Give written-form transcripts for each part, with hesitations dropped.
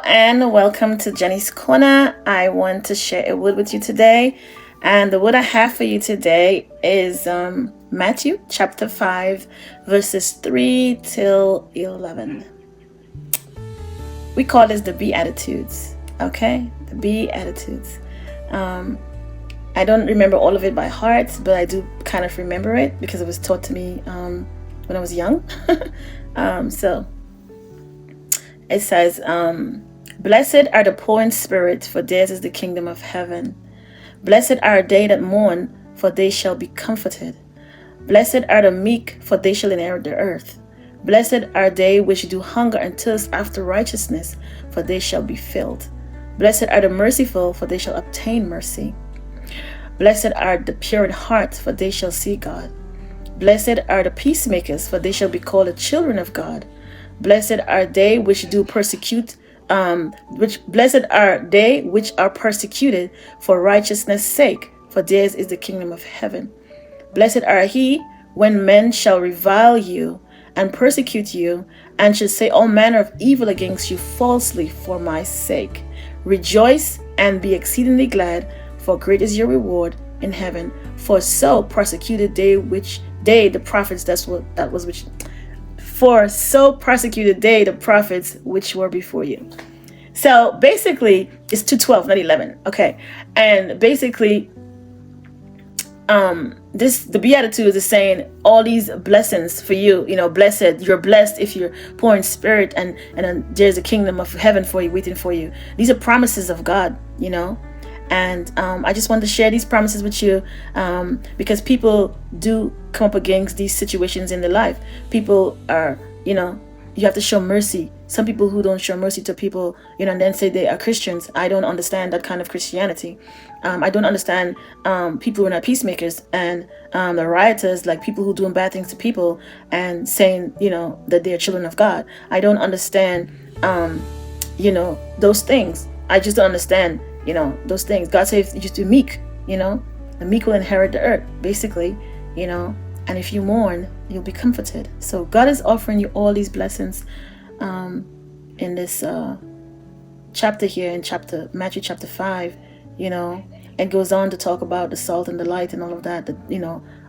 and welcome to Jenny's Corner. I want to share a word with you today, and the word I have for you today is Matthew chapter 5 verses 3 till 11. We call this the Beatitudes, okay? The Beatitudes. I don't remember all of it by heart, but I do kind of remember it because it was taught to me when I was young. So it says, Blessed are the poor in spirit, for theirs is the kingdom of heaven. Blessed are they that mourn, for they shall be comforted. Blessed are the meek, for they shall inherit the earth. Blessed are they which do hunger and thirst after righteousness, for they shall be filled. Blessed are the merciful, for they shall obtain mercy. Blessed are the pure in heart, for they shall see God. Blessed are the peacemakers, for they shall be called the children of God. Blessed are they which do persecute, blessed are they which are persecuted for righteousness' sake, for theirs is the kingdom of heaven. Blessed are he when men shall revile you and persecute you, and shall say all manner of evil against you falsely for my sake. Rejoice and be exceedingly glad, for great is your reward in heaven. For so persecuted the prophets which were before you. So basically, it's 2:12, not 11. Okay, and basically, the Beatitudes is saying all these blessings for you. Blessed, you're blessed if you're poor in spirit, and there's a kingdom of heaven for you, waiting for you. These are promises of God, and I just wanted to share these promises with you because people do come up against these situations in their life. People are, you have to show mercy. Some people who don't show mercy to people, and then say they are Christians. I don't understand that kind of Christianity. I don't understand people who are not peacemakers and the rioters, like people who doing bad things to people and saying, that they are children of God. I don't understand, those things. I just don't understand, those things. God says you just be meek, the meek will inherit the earth, basically, and if you mourn, you'll be comforted. So God is offering you all these blessings in this chapter here, in Matthew chapter 5, and goes on to talk about the salt and the light and all of that,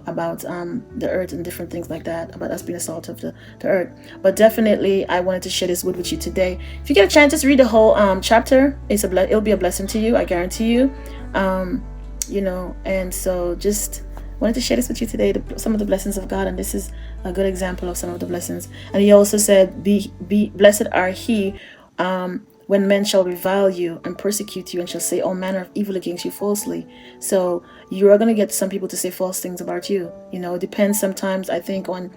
about the earth and different things like that, about us being the salt of the earth. But definitely, I wanted to share this word with you today. If you get a chance, just read the whole chapter. It'll be a blessing to you, I guarantee you. And so just wanted to share this with you today, some of the blessings of God, and this is a good example of some of the blessings. And he also said, be blessed are he when men shall revile you and persecute you and shall say all manner of evil against you falsely. So you are going to get some people to say false things about you. It depends sometimes, I think, on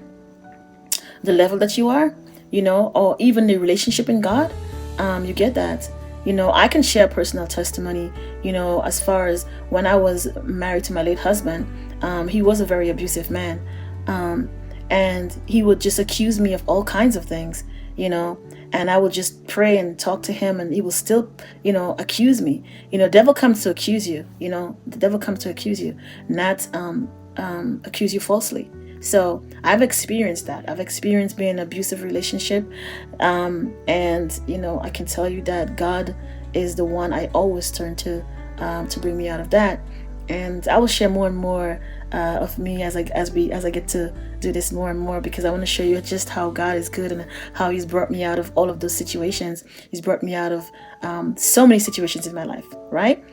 the level that you are, or even the relationship in God. You get that. I can share personal testimony, as far as when I was married to my late husband. He was a very abusive man. And he would just accuse me of all kinds of things, and I would just pray and talk to him, and he will still, accuse me. The devil comes to accuse you, the devil comes to accuse you, not accuse you falsely. So I've experienced that. I've experienced being in an abusive relationship. And, I can tell you that God is the one I always turn to bring me out of that. And I will share more and more of me as I get to do this more and more, because I want to show you just how God is good and how he's brought me out of all of those situations. He's brought me out of so many situations in my life, right?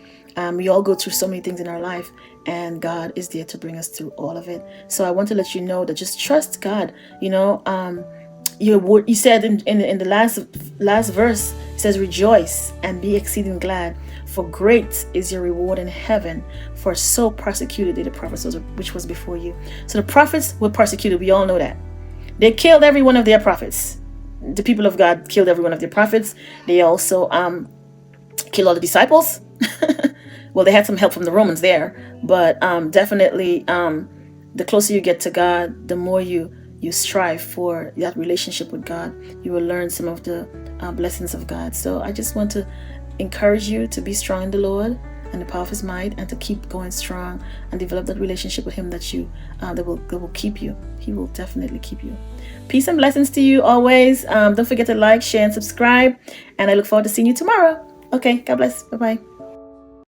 We all go through so many things in our life, and God is there to bring us through all of it. So I want to let you know that just trust God. You said in the last verse, it says, rejoice and be exceeding glad, for great is your reward in heaven, for so persecuted they the prophets which was before you. So the prophets were persecuted. We all know that. They killed every one of their prophets. The people of God killed every one of their prophets. They also killed all the disciples. Well, they had some help from the Romans there, but definitely the closer you get to God, the more you strive for that relationship with God, you will learn some of the blessings of God. So I just want to encourage you to be strong in the Lord. and the power of His might, and to keep going strong and develop that relationship with Him that will keep you. He will definitely keep you. Peace and blessings to you always. Don't forget to like, share, and subscribe. And I look forward to seeing you tomorrow. Okay, God bless. Bye-bye.